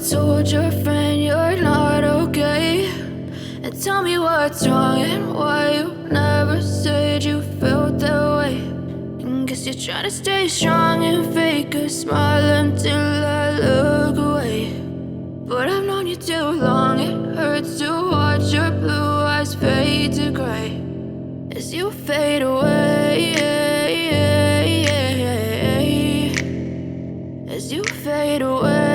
told your friend you're not okay? And tell me what's wrong and why you never said you felt that way. And guess you're trying to stay strong and fake a smile until I look away. But I've known you too long, it hurts to watch your blue eyes fade to gray as you fade away, as you fade away.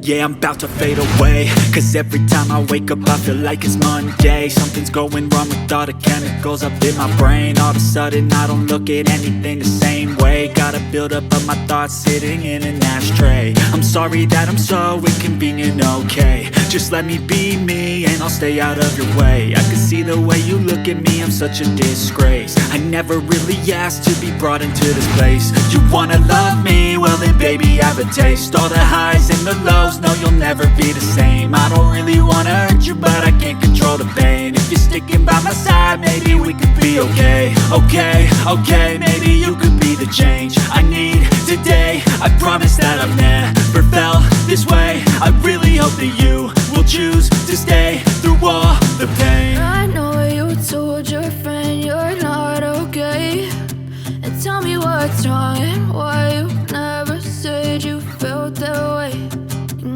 Yeah, I'm about to fade away, cause every time I wake up I feel like it's Monday. Something's going wrong with all the chemicals up in my brain. All of a sudden I don't look at anything the same way. Got a buildup of my thoughts sitting in an ashtray. I'm sorry that I'm so inconvenient, okay? Just let me be me and I'll stay out of your way. I can see the way you look at me, I'm such a disgrace. I never really asked to be brought into this place. You wanna love me? Well then baby have a taste. All the highs and the lows, no, you'll never be the same. I don't really wanna hurt you, but I can't control the pain. If you're sticking by my side, maybe we could be okay. Okay, maybe you could be the change I need today. I promise that I've never felt this way. I really hope that you will choose to stay through all the pain. I know you told your friend you're not okay. And tell me what's wrong and why you never said you felt that way.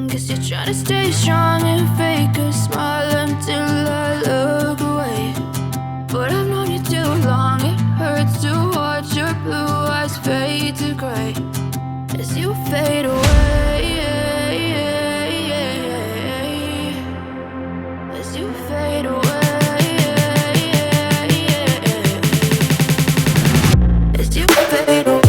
Guess you're trying to stay strong and fake a smile until I look away. But I've known you too long, it hurts to watch your blue eyes fade to gray as you fade away, as you fade away, as you fade away.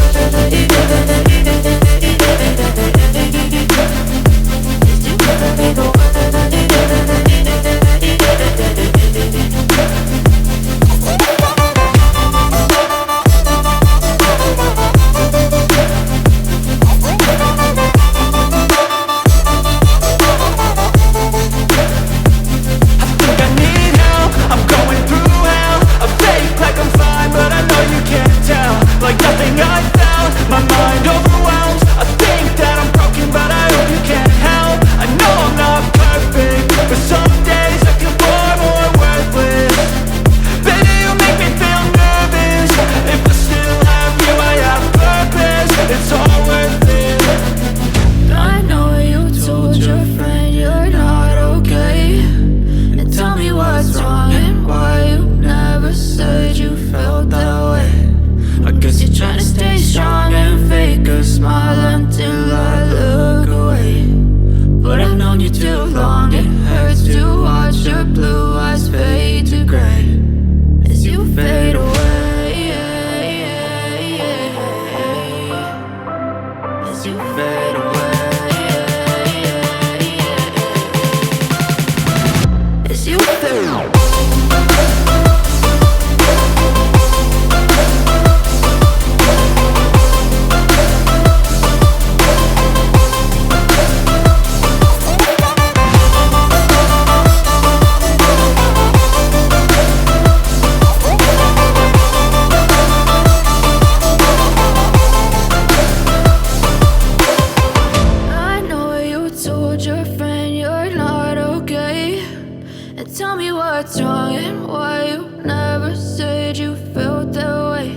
Tell me what's wrong and why you never said you felt that way.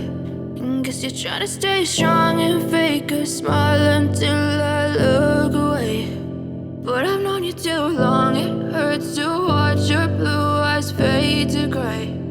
And guess you're trying to stay strong and fake a smile until I look away. But I've known you too long, it hurts to watch your blue eyes fade to gray